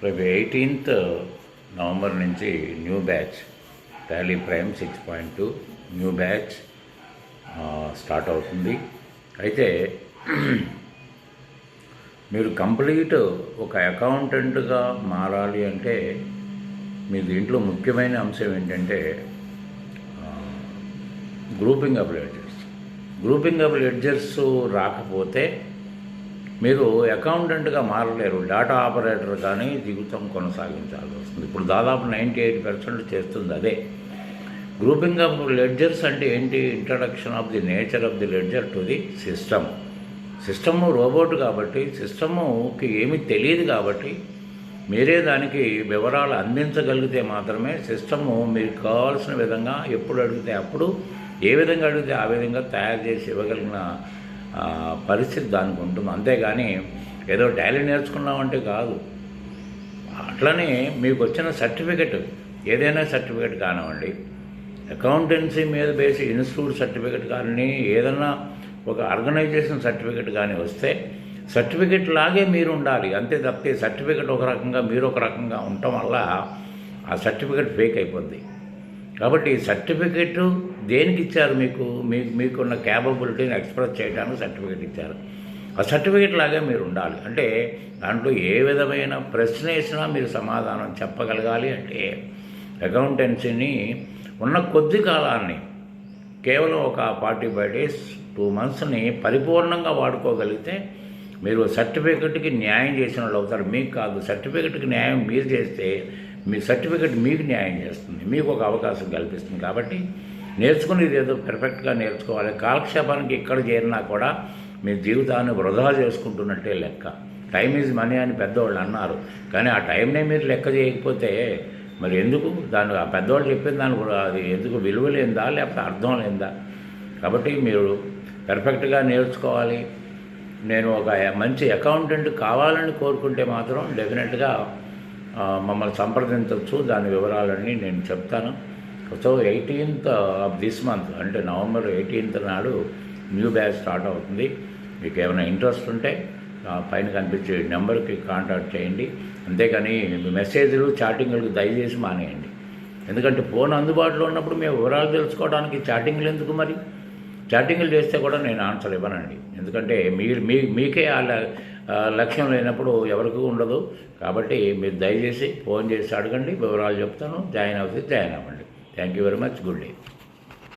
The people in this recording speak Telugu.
రేపు 18th నవంబర్ నుంచి new batch Tally prime 6.2 new batch start అవుతుంది. అయితే మీరు కంప్లీట్ ఒక అకౌంటెంట్గా మారాలి అంటే మీ దీంట్లో ముఖ్యమైన అంశం ఏంటంటే గ్రూపింగ్ ఆఫ్ లెడ్జర్స్ రాకపోతే మీరు అకౌంటెంట్గా మారలేరు, డేటా ఆపరేటర్ కానీ జీవితం కొనసాగించాల్సి వస్తుంది. ఇప్పుడు దాదాపు 98% చేస్తుంది అదే. గ్రూపింగ్ ఆఫ్ లెడ్జర్స్ అంటే ఏంటి? Introduction of the nature of the ledger to the system robot కాబట్టి సిస్టముకి ఏమీ తెలియదు కాబట్టి మీరే దానికి వివరాలు అందించగలిగితే మాత్రమే సిస్టము మీకు కావాల్సిన విధంగా ఎప్పుడు అడిగితే అప్పుడు, ఏ విధంగా అడిగితే ఆ విధంగా తయారు చేసి ఇవ్వగలిగిన పరిస్థితి దానికి ఉంటుంది. అంతేగాని ఏదో టాలీ నేర్చుకున్నామంటే కాదు. అట్లనే మీకు వచ్చిన సర్టిఫికెట్, ఏదైనా సర్టిఫికెట్ కానివ్వండి, అకౌంటెన్సీ మీద బేసి ఇన్స్టిట్యూట్ సర్టిఫికెట్ కానీ, ఏదన్నా ఒక ఆర్గనైజేషన్ సర్టిఫికెట్ కానీ వస్తే సర్టిఫికెట్ లాగే మీరు ఉండాలి. అంతే తప్పితే సర్టిఫికెట్ ఒక రకంగా మీరు ఒక రకంగా ఉండటం వల్ల ఆ సర్టిఫికెట్ ఫేక్ అయిపోద్ది. కాబట్టి సర్టిఫికెట్ దేనికి ఇచ్చారు? మీకున్న క్యాపబిలిటీని ఎక్స్ప్రెస్ చేయడానికి సర్టిఫికెట్ ఇచ్చారు. ఆ సర్టిఫికెట్ లాగే మీరు ఉండాలి. అంటే దాంట్లో ఏ విధమైన ప్రశ్న వేసినా మీరు సమాధానం చెప్పగలగాలి. అంటే అకౌంటెన్సీని ఉన్న కొద్ది కాలాన్ని, కేవలం ఒక 45 days 2 monthsని పరిపూర్ణంగా వాడుకోగలిగితే మీరు సర్టిఫికెట్కి న్యాయం చేసిన వాళ్ళు అవుతారు. మీకు కాదు, సర్టిఫికెట్కి న్యాయం మీరు చేస్తే మీ సర్టిఫికెట్ మీకు న్యాయం చేస్తుంది, మీకు ఒక అవకాశం కల్పిస్తుంది. కాబట్టి నేర్చుకునేది ఏదో పెర్ఫెక్ట్గా నేర్చుకోవాలి. కాలక్షేపానికి ఇక్కడ చేరినా కూడా మీ జీవితాన్ని వృధా చేసుకుంటున్నట్టే లెక్క. టైం ఈజ్ మనీ అని పెద్దవాళ్ళు అన్నారు, కానీ ఆ టైంనే మీరు లెక్క చేయకపోతే మరి ఎందుకు దాని ఆ పెద్దవాళ్ళు చెప్పిన దానికి అది ఎందుకు విలువ లేదా, లేకపోతే అర్థం లేదా? కాబట్టి మీరు పెర్ఫెక్ట్గా నేర్చుకోవాలి. నేను ఒక మంచి అకౌంటెంట్ కావాలని కోరుకుంటే మాత్రం డెఫినెట్గా మమ్మల్ని సంప్రదించవచ్చు. దాని వివరాలన్నీ నేను చెప్తాను. So 18th of this month అంటే నవంబర్ 18th నాడు న్యూ బ్యాచ్ స్టార్ట్ అవుతుంది. మీకు ఏమైనా ఇంట్రెస్ట్ ఉంటే పైన కనిపించే నెంబర్కి కాంటాక్ట్ చేయండి. అంతేకాని మెసేజ్లు చాటింగ్లకు దయచేసి మానేయండి. ఎందుకంటే ఫోన్ అందుబాటులో ఉన్నప్పుడు మేము వివరాలు తెలుసుకోవడానికి చాటింగ్లు ఎందుకు? మరి చాటింగ్లు చేస్తే కూడా నేను ఆన్సర్ ఇవ్వనండి. ఎందుకంటే మీకే ఆ లక్ష్యం లేనప్పుడు ఎవరికి ఉండదు. కాబట్టి మీరు దయచేసి ఫోన్ చేసి అడగండి, వివరాలు చెప్తాను. జాయిన్ అవ్వండి. Thank you very much. Good day.